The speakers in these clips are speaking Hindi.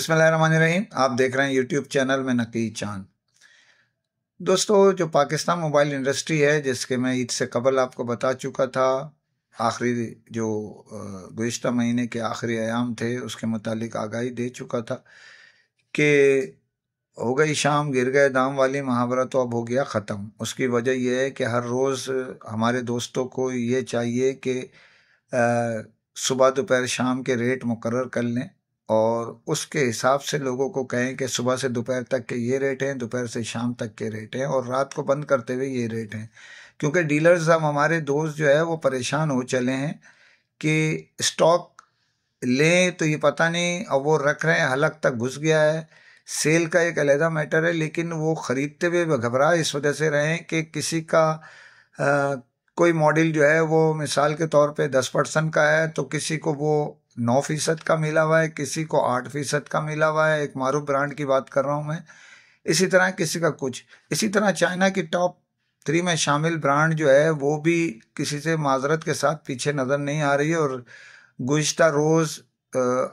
बिस्मिल्लाहिर्रहमानिर्रहीम। आप देख रहे हैं यूट्यूब चैनल में नकी चांद। दोस्तों, जो पाकिस्तान मोबाइल इंडस्ट्री है, जिसके मैं ईद से कबल आपको बता चुका था, आखिरी जो गुज़िश्ता महीने के आखिरी अयाम थे उसके मुतालिक आगाही दे चुका था कि हो गई शाम गिर गए दाम वाली मुहावरा तो अब हो गया ख़त्म। उसकी वजह यह है कि हर रोज़ हमारे दोस्तों को ये चाहिए कि सुबह दोपहर शाम के रेट मुकर्रर कर लें और उसके हिसाब से लोगों को कहें कि सुबह से दोपहर तक के ये रेट हैं, दोपहर से शाम तक के रेट हैं और रात को बंद करते हुए ये रेट हैं। क्योंकि डीलर्स, हम हमारे दोस्त जो है वो परेशान हो चले हैं कि स्टॉक लें तो ये पता नहीं, अब वो रख रहे हैं, हलक तक घुस गया है। सेल का एक अलहदा मैटर है, लेकिन वो ख़रीदते हुए घबरा इस वजह से रहे हैं कि किसी का कोई मॉडल जो है वो मिसाल के तौर पे 10% का है तो किसी को वो 9% का मिला हुआ है, किसी को 8% का मिला हुआ है। एक मारूफ ब्रांड की बात कर रहा हूँ मैं। इसी तरह किसी का कुछ, इसी तरह चाइना की टॉप 3 में शामिल ब्रांड जो है वो भी किसी से माजरत के साथ पीछे नज़र नहीं आ रही है। और गुज़िश्ता रोज़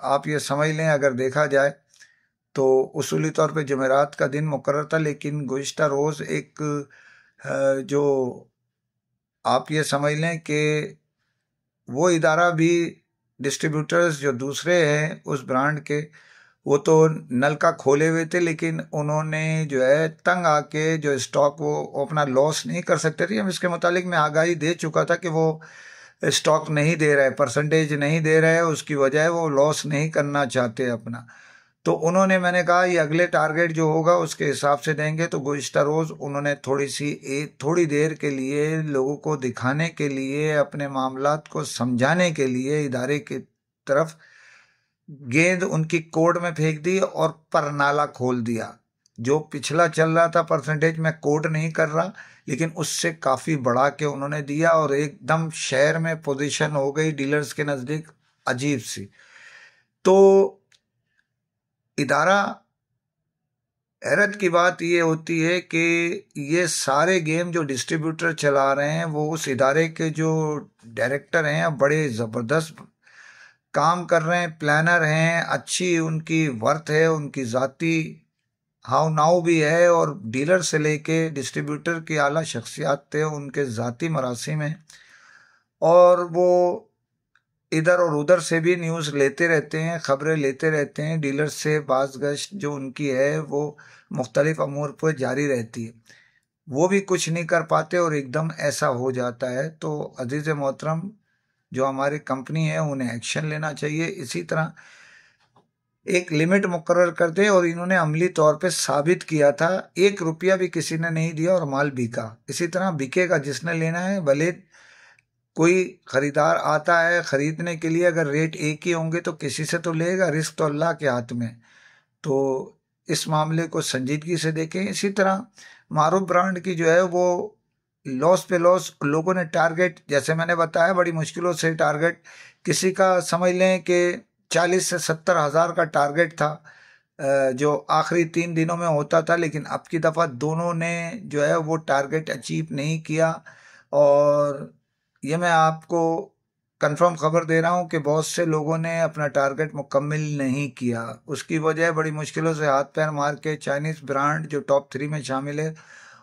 आप ये समझ लें, अगर देखा जाए तो उसूली तौर पे जुमेरात का दिन मुकर्रर था, लेकिन गुज़िश्ता रोज़ एक जो आप ये समझ लें कि वो इदारा भी, डिस्ट्रीब्यूटर्स जो दूसरे हैं उस ब्रांड के, वो तो नलका खोले हुए थे, लेकिन उन्होंने जो है तंग आके जो स्टॉक वो अपना लॉस नहीं कर सकते थे। हम इसके मुतालिक मैं आगाही दे चुका था कि वो स्टॉक नहीं दे रहे, परसेंटेज नहीं दे रहे, उसकी वजह वो लॉस नहीं करना चाहते अपना। तो उन्होंने, मैंने कहा ये अगले टारगेट जो होगा उसके हिसाब से देंगे। तो गुज़िश्ता रोज़ उन्होंने थोड़ी देर के लिए लोगों को दिखाने के लिए, अपने मामलात को समझाने के लिए इदारे की तरफ गेंद उनकी कोर्ट में फेंक दी और परनाला खोल दिया। जो पिछला चल रहा था परसेंटेज, में कोट नहीं कर रहा, लेकिन उससे काफ़ी बढ़ा के उन्होंने दिया और एकदम शेयर में पोजीशन हो गई डीलर्स के नज़दीक अजीब सी। तो इदारा, हैरत की बात ये होती है कि ये सारे गेम जो डिस्ट्रीब्यूटर चला रहे हैं वो उस इदारे के जो डायरेक्टर हैं बड़े ज़बरदस्त काम कर रहे हैं, प्लानर हैं, अच्छी उनकी वर्थ है, उनकी ज़ाती हाव नाव भी है, और डीलर से लेके डिस्ट्रीब्यूटर की आला शख्सियात थे, उनके ज़ाती मरासिम हैं और वो इधर और उधर से भी न्यूज़ लेते रहते हैं, ख़बरें लेते रहते हैं। डीलर से बाज़ गश्त जो उनकी है वो मुख्तलिफ अमूर पर जारी रहती है, वो भी कुछ नहीं कर पाते और एकदम ऐसा हो जाता है। तो अजीज़ मोहतरम, जो हमारी कंपनी है उन्हें एक्शन लेना चाहिए। इसी तरह एक लिमिट मुकर्रर कर दे, और इन्होंने अमली तौर पे साबित किया था, 1 रुपया भी किसी ने नहीं दिया और माल बिका। इसी तरह बिकेगा जिसने लेना है। भले कोई खरीदार आता है खरीदने के लिए, अगर रेट एक ही होंगे तो किसी से तो लेगा, रिस्क तो अल्लाह के हाथ में। तो इस मामले को संजीदगी से देखें। इसी तरह मारूफ ब्रांड की जो है वो लॉस पे लॉस, लोगों ने टारगेट, जैसे मैंने बताया, बड़ी मुश्किलों से टारगेट, किसी का समझ लें कि 40 से 70 हज़ार का टारगेट था जो आखिरी 3 दिनों में होता था, लेकिन अब की दफ़ा दोनों ने जो है वो टारगेट अचीव नहीं किया। और ये मैं आपको कंफर्म खबर दे रहा हूँ कि बहुत से लोगों ने अपना टारगेट मुकम्मिल नहीं किया। उसकी वजह बड़ी मुश्किलों से हाथ पैर मार के चाइनीज़ ब्रांड जो टॉप 3 में शामिल है,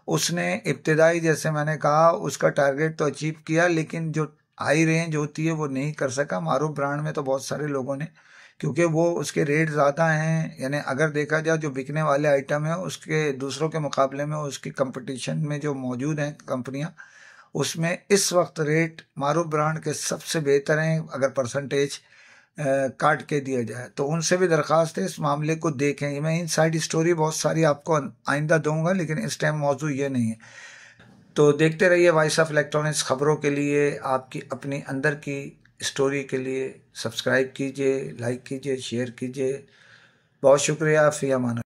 उसने इब्तिदाई, जैसे मैंने कहा, उसका टारगेट तो अचीव किया, लेकिन जो हाई रेंज होती है वो नहीं कर सका। मारूफ ब्रांड में तो बहुत सारे लोगों ने, क्योंकि वो उसके रेट ज़्यादा हैं, यानी अगर देखा जाए जो बिकने वाले आइटम है उसके दूसरों के मुकाबले में, उसकी कंपटीशन में जो मौजूद हैं कंपनियां, उसमें इस वक्त रेट मारूफ ब्रांड के सबसे बेहतर हैं अगर परसेंटेज काट के दिया जाए। तो उनसे भी दरख्वास्त है इस मामले को देखें। मैं इन साइड स्टोरी बहुत सारी आपको आइंदा दूंगा, लेकिन इस टाइम मौजू ये नहीं है। तो देखते रहिए वॉइस ऑफ इलेक्ट्रॉनिक्स। खबरों के लिए, आपकी अपनी अंदर की स्टोरी के लिए सब्सक्राइब कीजिए, लाइक कीजिए, शेयर कीजिए। बहुत शुक्रिया। फ़ी अमान।